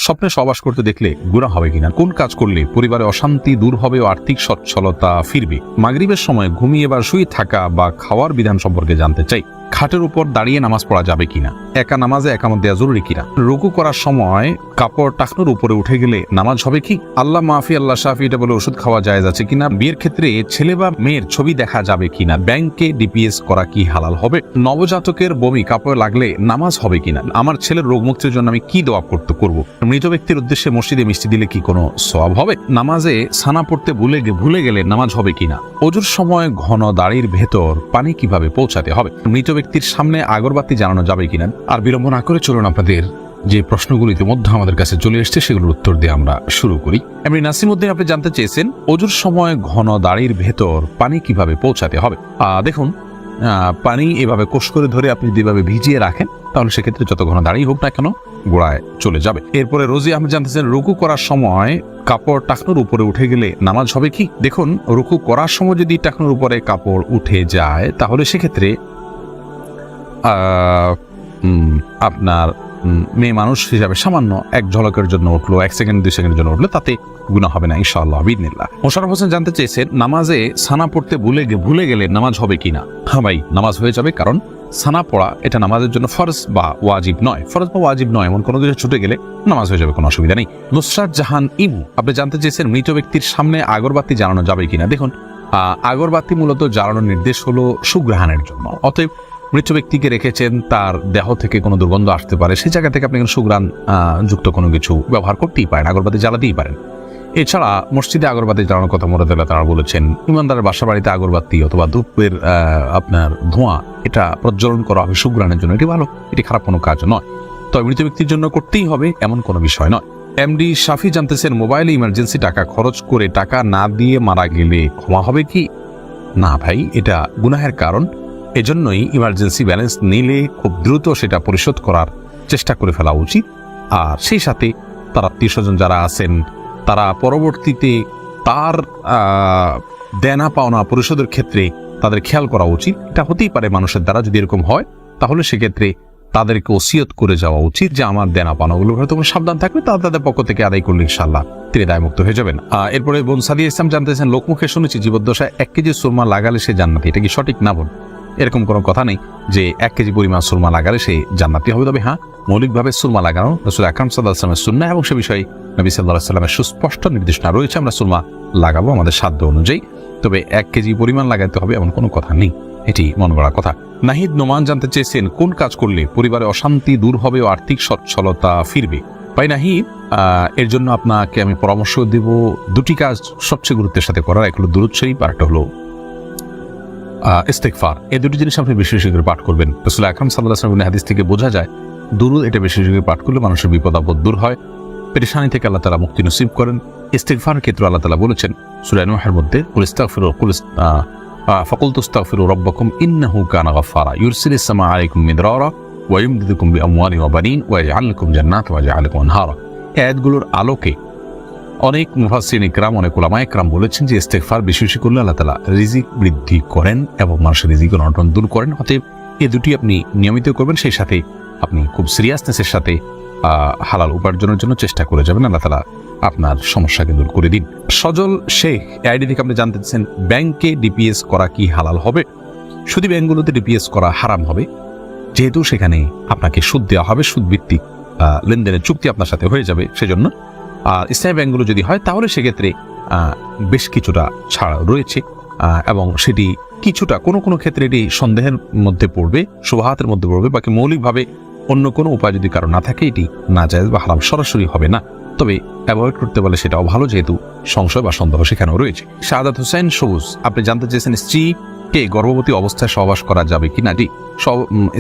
স্বপ্নে সহবাস করতে দেখলে গুনাহ হবে কিনা, কোন কাজ করলে পরিবারে অশান্তি দূর হবে ও আর্থিক সচ্ছলতা ফিরবে, মাগরিবের সময় ঘুমিয়ে বা শুয়ে থাকা বা খাওয়ার বিধান সম্পর্কে জানতে চাই, খাটের উপর দাঁড়িয়ে নামাজ পড়া যাবে কিনা, একা নামাজে একামত দেওয়া জরুরি কিনা, রুকু করার সময় কাপড় টাকনুর উপরে উঠে গেলে নামাজ হবে কি, আল্লাহ মাফি আল্লাহ শাফি এটা বলে ওষুধ খাওয়া জায়েজ আছে কিনা, বিয়ের ক্ষেত্রে ছেলে বা মেয়ের ছবি দেখা যাবে কিনা, ব্যাংকে ডিপিএস করা কি হালাল হবে, নবজাতকের বমি কাপড়ে লাগলে নামাজ হবে কিনা, আমার ছেলের রোগ মুক্তির জন্য আমি কি দোয়া করব, মৃত ব্যক্তির উদ্দেশ্যে মসজিদে মিষ্টি দিলে কি কোনো সওয়াব হবে, নামাজে সানা পড়তে ভুলে গেলে নামাজ হবে কিনা, ওজুর সময় ঘন দাড়ির ভেতর পানি কিভাবে পৌঁছাতে হবে, মৃত ব্যক্তির সামনে আগরবাতি জ্বালানো যাবে কিনা। আর বিলম্ব না করে চলুন আপনাদের যে প্রশ্নগুলো ইতিমধ্যে আমাদের কাছে চলে এসছে সেগুলোর উত্তর দিয়ে আমরা শুরু করি। এমনি নাসিমউদ্দিন আপনি জানতে চেয়েছেন ওজুর সময় ঘন দাড়ির ভেতর পানি কিভাবে পৌঁছাতে হবে। দেখুন, পানি এভাবে কোষ করে ধরে আপনি যেভাবে ভিজিয়ে রাখেন তাহলে সেক্ষেত্রে যত ঘন দাঁড়িয়ে হোক না কেন গোড়ায় চলে যাবে। এরপরে রোজি আহমেদ জানতেছেন রুকু করার সময় কাপড় টাকনুর উপরে উঠে গেলে নামাজ হবে কি। দেখুন, রুকু করার সময় যদি টাকনুর উপরে কাপড় উঠে যায় তাহলে সেক্ষেত্রে আপনার মেয়ে মানুষ হিসাবে সামান্য এক ঝলকের জন্য উঠলো, 1 সেকেন্ড 2 সেকেন্ডের জন্য উঠলো, তাতে গুনাহ হবে না ইনশাআল্লাহ বিইذনিল্লাহ। মোশাররফ হোসেন জানতে চেয়েছেন নামাজে সানা পড়তে ভুলে গেলে নামাজ হবে কিনা। হ্যাঁ ভাই, নামাজ হয়ে যাবে, কারণ সানা পড়া এটা নামাজের জন্য ফরজ বা ওয়াজিব নয়। ফরজ বা ওয়াজিব নয় এমন কোনো কিছু ছুটে গেলে নামাজ হয়ে যাবে, কোনো অসুবিধা নেই। নুসরাত জাহান ইমু আপনি জানতে চেয়েছেন মৃত ব্যক্তির সামনে আগরবাতি জ্বালানো যাবে কিনা। দেখুন, আগরবাতি মূলত জ্বালানোর নির্দেশ হলো সুঘ্রাণের জন্য, অতএব মৃত ব্যক্তিকে রেখেছেন, তার দেহ থেকে কোনো দুর্গন্ধ আসতে পারে, সেই জায়গা থেকে আপনি সুঘ্রাণ যুক্ত কোনো কিছু ব্যবহার করতেই পারেন, আগরবাতি জ্বালাতেই পারেন। এছাড়া মসজিদে আগরবাতি জ্বালানোর কথা মুরাদুল্লাহ তারা বলেছেন। ইমানদারের বাসা বাড়িতে আগরবাতি অথবা ধূপের আপনার ধোঁয়া এটা প্রজ্বলন করা হবে সুঘ্রাণের জন্য, এটি ভালো, এটি খারাপ কোনো কাজ নয়, তবে মৃত ব্যক্তির জন্য করতেই হবে এমন কোনো বিষয় নয়। এমডি শাফি জানতেছেন মোবাইলে ইমার্জেন্সি টাকা খরচ করে টাকা না দিয়ে মারা গেলে ক্ষমা হবে কি। না ভাই, এটা গুনাহের কারণ, এজন্যই ইমার্জেন্সি ব্যালেন্স নিলে খুব দ্রুত সেটা পরিশোধ করার চেষ্টা করে ফেলা উচিত। আর সেই সাথে তার আত্মীয়স্বজন যারা আছেন তারা পরবর্তীতে তার দেনা পাওনা পরিশোধের ক্ষেত্রে তাদের খেয়াল করা উচিত। এটা হতেই পারে মানুষের দ্বারা, যদি এরকম হয় তাহলে সেক্ষেত্রে তাদেরকে ওসিয়ত করে যাওয়া উচিত যে আমার দেনা পাওনাগুলো হয়তো সাবধান থাকবে, তাদের পক্ষ থেকে আদায় করলে ইনশাআল্লাহ তিনি দায়মুক্ত হয়ে যাবেন। এরপরে বোন সাদিয়া ইসলাম জানতেছেন লোকমুখে শুনেছি জীবদ্দশায় 1 কেজি সুরমা লাগালে সে জান্নাতি, এটা কি সঠিক না বোন? এরকম কোনো কথা নেই যে 1 কেজি পরিমাণ সুরমা লাগালে সে জান্নাতি হবে, তবে হ্যাঁ মৌলিকভাবে সুরমা লাগানো রাসূল আকরাম সাল্লাল্লাহু আলাইহি ওয়াসাল্লামের সুন্নাহ এবং সে বিষয়ে নবী সাল্লাল্লাহু আলাইহি ওয়াসাল্লামের সুস্পষ্ট নির্দেশনা রয়েছে, আমরা সুরমা লাগাবো আমাদের সাধ্য অনুযায়ী, তবে 1 কেজি পরিমাণ লাগাতে হবে এমন কোনো কথা নেই, এটি মন গড়া কথা। নাহিদ নোমান জানতে চেয়েছেন কোন কাজ করলে পরিবারে অশান্তি দূর হবে ও আর্থিক সচ্ছলতা ফিরবে। ভাই নাহিদ, এর জন্য আপনাকে আমি পরামর্শ দেব 2টি কাজ সবচেয়ে গুরুত্বের সাথে করার, এক হলো দুরূদ শরীফ আর একটা হলো ইস্তেগফার। এই 2টি জিনিস আপনি বেশি বেশি করে পাঠ করবেন। রাসূল আকরাম সাল্লাল্লাহু আলাইহি ওয়াসাল্লামের হাদিস থেকে বোঝা যায় দুরূদ এটা বেশি বেশি করে পাঠ করলে মানুষের বিপদ আপদ দূর হয়, পেরেশানি থেকে আল্লাহ তাআলা মুক্তি নসিব করেন। ইস্তেগফারের ক্ষেত্রে আল্লাহ তাআলা বলেছেন সূরা নূহের মধ্যে ফাকুলতু আস্তাগফিরু রাব্বাকুম ইন্নাহু কানা গাফফারা ইউরসিলিস সামা আলাইকুম মিদরারা ওয়া ইউমদিদুকুম বিআমওয়ালিন ওয়া বানিন ওয়া ইয়াজআল লাকুম জান্নাত ওয়া ইয়াজআল লাকুম আনহারা। এই আয়াতগুলোর আলোকে অনেক মুফাসসিরিন ইকরাম, অনেক উলামা ইকরাম বলেছেন যে ইস্তেগফার বেশি বেশি করলে আল্লাহ তাআলা রিজিক বৃদ্ধি করেন এবং মানুষের রিজিকের অনটন দূর করেন। অতএব এই 2টি আপনি নিয়মিত করবেন, সেই সাথে আপনি খুব সিরিয়াসনেসের সাথে হালাল উপার্জনের জন্য চেষ্টা করে যাবেন, আল্লাহ তাআলা আপনার সমস্যাকে দূর করে দিন। সজল শেখ আইডি থেকে আপনি জানতে চাচ্ছেন ব্যাংকে ডিপিএস করা কি হালাল হবে। শুধু ব্যাংকগুলোতে ডিপিএস করা হারাম হবে, যেহেতু সেখানে আপনাকে সুদ দেওয়া হবে, সুদ ভিত্তিক লেনদেনের চুক্তি আপনার সাথে হয়ে যাবে, সেজন্য। আর ইসলামী ব্যাংকগুলো যদি হয় তাহলে সেক্ষেত্রে বেশ কিছুটা ছাড় রয়েছে এবং সেটি কিছুটা কোনো ক্ষেত্রে এটি সন্দেহের মধ্যে পড়বে, শুবহাতের মধ্যে পড়বে, বাকি মৌলিকভাবে অন্য কোনো উপায় যদি কারো না থাকে এটি নাজায়েজ বা হারাম সরাসরি হবে না, তবে অ্যাভয়েড করতে পারলে সেটাও ভালো, যেহেতু সংশয় বা সন্দেহ সেখানেও রয়েছে। শাহাদাত হোসেন সবুজ আপনি জানতে চেয়েছেন স্ত্রীকে গর্ভবতী অবস্থায় সহবাস করা যাবে কি না।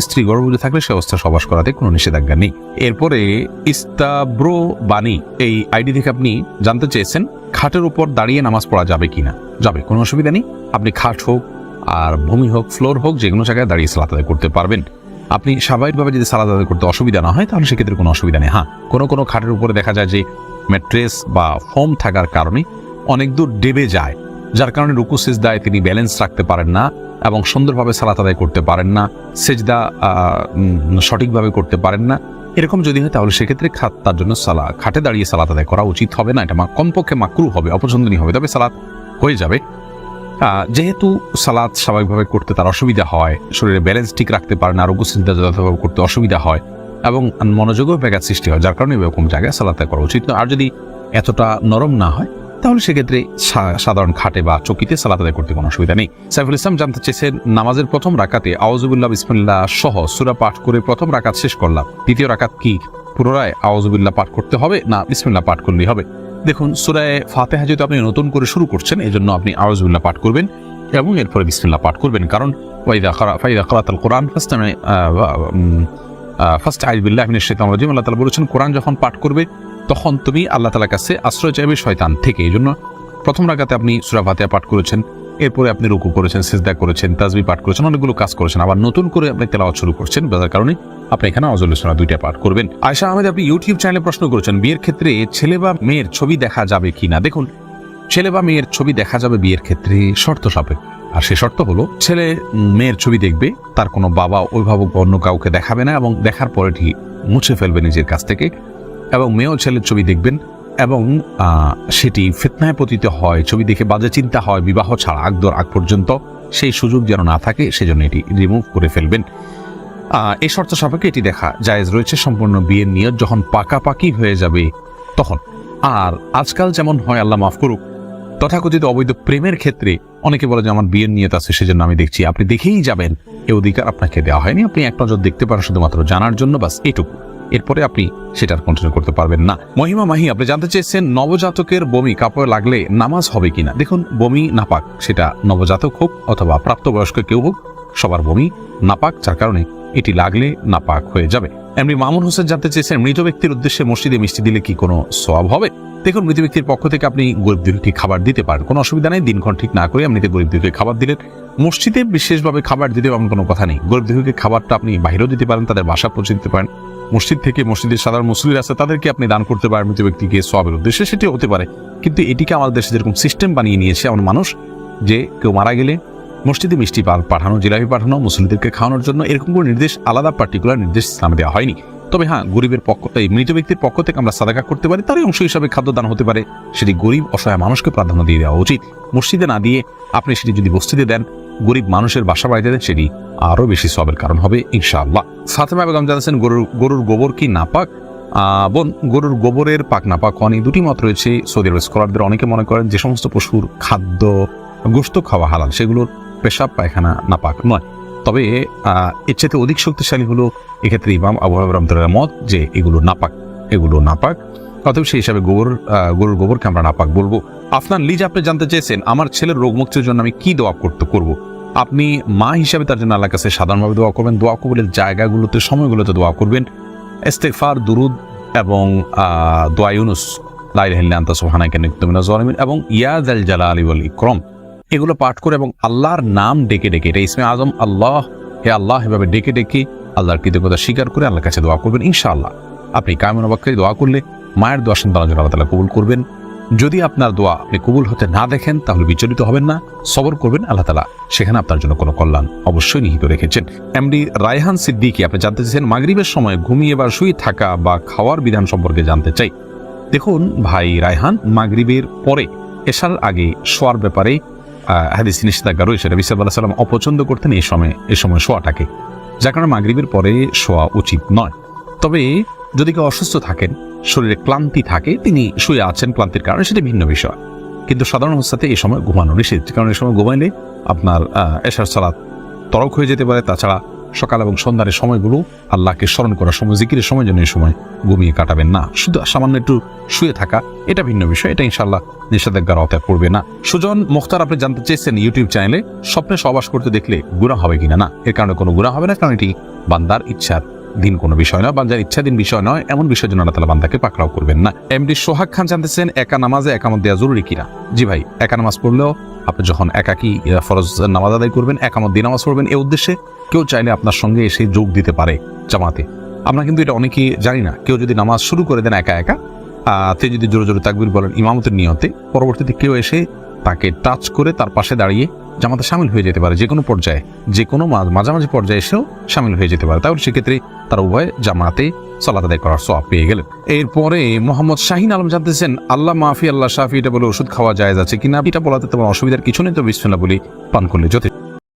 স্ত্রী গর্ভবতী থাকলে সে অবস্থায় সহবাস করাতে কোনো নিষেধাজ্ঞা নেই। এরপরে ইস্তাব্রো বাণী এই আইডি থেকে আপনি জানতে চেয়েছেন খাটের উপর দাঁড়িয়ে নামাজ পড়া যাবে কিনা। যাবে, কোনো অসুবিধা নেই, আপনি খাট হোক আর ভূমি হোক ফ্লোর হোক যে কোনো জায়গায় দাঁড়িয়ে সালাত আদায় করতে পারবেন। আপনি স্বাভাবিকভাবে যদি সালাত আদায় করতে অসুবিধা না হয় তাহলে সেক্ষেত্রে কোনো অসুবিধা নেই। হ্যাঁ, কোনো খাটের উপরে দেখা যায় যে ম্যাট্রেস বা ফোম থাকার কারণে অনেক দূর ডেবে যায়, যার কারণে রুকু সিজদায় তিনি ব্যালেন্স রাখতে পারেন না এবং সুন্দরভাবে সালাত আদায় করতে পারেন না, সিজদা সঠিকভাবে করতে পারেন না। এরকম যদি হয় তাহলে সেক্ষেত্রে তার জন্য খাটে দাঁড়িয়ে সালাত আদায় করা উচিত হবে না, এটা কমপক্ষে মাকরুহ হবে, অপছন্দনীয় হবে, তবে সালাত হয়ে যাবে। যেহেতু সালাত স্বাভাবিকভাবে করতে তার অসুবিধা হয়, শরীরে ব্যালেন্স ঠিক রাখতে পারে না, আরোগ্য চিন্তা যথাযথভাবে করতে অসুবিধা হয় এবং মনোযোগও ব্যাঘাত সৃষ্টি হয়, যার কারণে এরকম জায়গায় সালাত আদায় করা উচিত না। আর যদি এতটা নরম না হয় তাহলে সেক্ষেত্রে সাধারণ খাটে বা চকিতে সালাত আদায় করতে কোনো অসুবিধা নেই। সাইফুল ইসলাম জানতে চেয়েছেন, নামাজের প্রথম রাকাতে আউযুবিল্লাহ বিসমিল্লাহ সহ সূরা পাঠ করে প্রথম রাকাত শেষ করলাম, দ্বিতীয় রাকাত কি পুনরায় আউযুবিল্লাহ পাঠ করতে হবে না বিসমিল্লাহ পাঠ করলেই হবে? দেখুন, সূরা ফাতিহা যেহেতু আপনি নতুন করে শুরু করছেন, এই জন্য আপনি আউযুবিল্লাহ পাঠ করবেন এবং এরপরে বিসমিল্লাহ পাঠ করবেন, কারণ ফাইদা ক্রাআতাল কুরআন ফাস্তাইয বিল্লাহি মিনাশ শাইতানির রাজিম, আল্লাহ তাআলা বলেছেন কোরআন যখন পাঠ করবে তখন তুমি আল্লাহ তাআলার কাছে আশ্রয় চাইবে শয়তান থেকে। এই জন্য প্রথম রাকাতে আপনি সূরা ফাতিহা পাঠ করেছেন, এরপরে আপনি রুকু করেছেন, সিজদা করেছেন, তাসবিহ পাঠ করেছেন, অনেকগুলো কাজ করেছেন, আবার নতুন করে আপনি তেলাওয়াত শুরু করছেন, যার কারণে আপনি এখানে আউযুবিল্লাহ সূরা দুইটা পাঠ করবেন। আয়েশা আহমেদ, আপনি ইউটিউব চ্যানেলে প্রশ্ন করেছেন, বিয়ের ক্ষেত্রে ছেলে বা মেয়ের ছবি দেখা যাবে কিনা? দেখুন, ছেলে বা মেয়ের ছবি দেখা যাবে বিয়ের ক্ষেত্রে শর্ত সাপেক্ষে, আর সে শর্ত হলো ছেলে মেয়ের ছবি দেখবে, তার কোনো বাবা অভিভাবক অন্য কাউকে দেখাবে না এবং দেখার পরে ঠিক মুছে ফেলবে নিজের কাছ থেকে, এবং মেয়েও ছেলের ছবি দেখবেন এবং সেটি ফিতনায় পতিত হয়, ছবি দেখে বাজে চিন্তা হয়, বিবাহ ছাড়া আগ পর্যন্ত সেই সুযোগ যেন না থাকে, সেজন্য এটি রিমুভ করে ফেলবেন। এই শর্ত সাপেক্ষে এটি দেখা জায়েজ রয়েছে সম্পূর্ণ বিয়ের নিয়ত যখন পাকাপাকি হয়ে যাবে তখন। আর আজকাল যেমন হয়, আল্লাহ মাফ করুক, তথাকথিত অবৈধ প্রেমের ক্ষেত্রে অনেকে বলে যে আমার বিয়ের নিয়ত আছে সেজন্য আমি দেখছি, আপনি দেখেই যাবেন, এই অধিকার আপনাকে দেওয়া হয়নি। আপনি এক নজর দেখতে পারেন শুধুমাত্র জানার জন্য, বাস এটুকু, এরপরে আপনি সেটার কন্টিনিউ করতে পারবেন না। মহিমা মাহি, আপনি জানতে চেয়েছেন নবজাতকের বমি কাপড়ে লাগলে নামাজ হবে কিনা? দেখুন, বমি নাপাক, সেটা নবজাতক হোক অথবা প্রাপ্তবয়স্ক কেউ হোক, সবার বমি নাপাক, যার কারণে এটি লাগলে নাপাক হয়ে যাবে। এমনি মামুন হোসেন জানতে চেয়েছেন, মৃত ব্যক্তির উদ্দেশ্যে মসজিদে মিষ্টি দিলে কি কোনো সওয়াব হবে? দেখুন, মৃত ব্যক্তির পক্ষ থেকে আপনি গরিবদেরকে খাবার দিতে পারেন, কোনো অসুবিধা নেই। দিনক্ষণ ঠিক না করে এমনিতে গরিবদেরকে খাবার দিলেন। মসজিদে বিশেষভাবে খাবার দিতে এমন কোনো কথা নেই। গরিবদেরকে খাবারটা আপনি বাইরেও দিতে পারেন, তাদের বাসা পৌঁছে দিতে পারেন। মসজিদ থেকে মসজিদের সাধারণ মুসল্লিরা আছে তাদেরকে আপনি দান করতে পারেন মৃত ব্যক্তিকে সওয়াবের উদ্দেশ্যে, সেটি হতে পারে। কিন্তু এটিকে আমাদের দেশে যেরকম সিস্টেম বানিয়ে নিয়েছে এমন মানুষ, যে কেউ মারা গেলে মসজিদে মিষ্টি পাঠানো, জিলাপি পাঠানো, মুসল্লিদেরকে খাওয়ানোর জন্য, এরকম কোনো নির্দেশ, আলাদা পার্টিকুলার নির্দেশ ইসলামে দেওয়া হয়নি। তবে হ্যাঁ, গরিবের পক্ষ, এই মৃত ব্যক্তির পক্ষ থেকে আমরা সাদাকা করতে পারি, তারই অংশ হিসাবে খাদ্যদান হতে পারে, সেটি গরিব অসহায় মানুষকে প্রাধান্য দিয়ে দেওয়া উচিত। মসজিদে না দিয়ে আপনি সেটি যদি বস্তিতে দেন, গরিব মানুষের বাসা বাড়িতে দেন, সেটি আরও বেশি সওয়াবের কারণ হবে ইনশাআল্লাহ। ফাতেমা বেগম জানাচ্ছেন, গরুর গোবর কি নাপাক? বোন, গরুর গোবরের পাক নাপাক অনেক দুটি মত রয়েছে সৌদি আরবের স্কলারদের। অনেকে মনে করেন যে সমস্ত পশুর খাদ্য গোশত খাওয়া হালাল, সেগুলোর পেশাব পায়খানা নাপাক নয়। তবে এর চাইতে অধিক শক্তিশালী হলো এক্ষেত্রে ইমাম আবু হানিফা রাহমাতুল্লাহ মত যে এগুলো নাপাক, অতএব সেই হিসাবে গরুর গোবরকে আমরা নাপাক বলবো। আফনান লিজ, আপনি জানতে চেয়েছেন আমার ছেলের রোগ মুক্তির জন্য আমি কি দোয়া করব? আপনি মা হিসাবে তার জন্য আল্লাহর কাছে সাধারণভাবে দোয়া করবেন, দোয়া কবুলের জায়গাগুলোতে, সময়গুলোতে দোয়া করবেন, ইস্তিগফার, দুরুদ এবং দোয়া ইউনুস, লা ইলাহা ইল্লা আনতা সুবহানাকা ইন্নী কুনতু মিনাজ জালিমিন এবং ইয়া যাল জালালি ওয়াল ইকরাম, এগুলো পাঠ করে এবং আল্লাহর নাম ডেকে ডেকে, এটা ইসমে আজম আল্লাহ, হে আল্লাহ, এভাবে ডেকে ডেকে আল্লাহর কৃতজ্ঞতা স্বীকার করে আল্লাহর কাছে দোয়া করবেন। ইনশাআল্লাহ আপনি কায়মন অবাক্কায় দোয়া করলে মায়ের দোয়া সন্তান আল্লাহ তাআলা কবুল করবেন। যদি আপনার দোয়া আপনি কবুল হতে না দেখেন তাহলে বিচলিত হবেন না, সবর করবেন, আল্লাহ তাআলা সেখানে আপনার জন্য কোনো কল্যাণ অবশ্যই নিহিত রেখেছেন। এমডি রায়হান সিদ্দিকী, আপনি জানতে চেয়েছেন মাগরিবের সময় ঘুমিয়ে বা শুয়ে থাকা বা খাওয়ার বিধান সম্পর্কে জানতে চাই। দেখুন ভাই রায়হান, মাগরিবের পরে এশার আগে শোয়ার ব্যাপারে হাদিস নিষেধাজ্ঞা রয়েছে। নবী সাল্লাল্লাহু আলাইহি ওয়াসাল্লাম অপছন্দ করতেন এই সময় শোয়াটাকে, যার কারণে মাগরিবের পরে শোয়া উচিত নয়। তবে যদি কেউ অসুস্থ থাকেন, শরীরে ক্লান্তি থাকে, তিনি শুয়ে আছেন ক্লান্তির কারণে, সেটা ভিন্ন বিষয়। কিন্তু সাধারণ অবস্থাতে এই সময় ঘুমানো নিষেধ, কারণ এই সময় ঘুমাইলে আপনার এশার সালাত তরক হয়ে যেতে পারে। তাছাড়া সকাল এবং সন্ধ্যার সময়গুলো আল্লাহকে স্মরণ করার সময়, জিকিরের সময় জন্য এই সময় ঘুমিয়ে কাটাবেন না। শুধু সামান্য একটু শুয়ে থাকা, এটা ভিন্ন বিষয়, এটা ইনশাআল্লাহ নিষেধাজ্ঞার আওতায় পড়বে না। সুজন মুখতার, আপনি জানতে চেয়েছেন ইউটিউব চ্যানেলে স্বপ্নে সহবাস করতে দেখলে গুনাহ হবে কিনা? না, এর কারণে কোনো গুনাহ হবে না, কারণ এটি বান্দার ইচ্ছার দিন কোনো বিষয় নয়, বান্দার ইচ্ছাধীন বিষয় নয়, এমন বিষয়ের জন্য আল্লাহ তাআলা বান্দাকে পাকড়াও করবেন না। এমডি সোহাগ খান জানতেছেন একা নামাজে একামত দেওয়া জরুরি কিনা? জি ভাই, একা নামাজ পড়লেও আপনি যখন একাকি ফরজ নামাজ আদায় করবেন, একামত দিয়ে নামাজ পড়বেন, এই উদ্দেশ্যে কেউ চাইলে আপনার সঙ্গে এসে যোগ দিতে পারে জামাতে। আমরা কিন্তু এটা অনেকেই জানি না। কেউ যদি নামাজ শুরু করে দেন একা একা, তে যদি জোরে জোরে তাকবীর বলেন ইমামতের নিয়তে, পরবর্তীতে কেউ এসে তাকে টাচ করে তার পাশে দাঁড়িয়ে জামাতে সামিল হয়ে যেতে পারে, যে কোনো পর্যায়ে, যে কোনো মাঝামাঝি পর্যায়ে এসেও সামিল হয়ে যেতে পারে। তাহলে সেক্ষেত্রে তারা উভয় জামাতে সালাত আদায় করার সওয়াব পেয়ে গেলেন। এরপরে মোহাম্মদ শাহিন আলম জানতেছেন, আল্লাহ মাফি আল্লাহ শাফি, এটা বলে ওষুধ খাওয়া জায়েজ আছে কিনা? এটা বলাতে তোমার অসুবিধার কিছু নেই, তো বিসমিল্লাহ বলি পান করলে যথেষ্ট।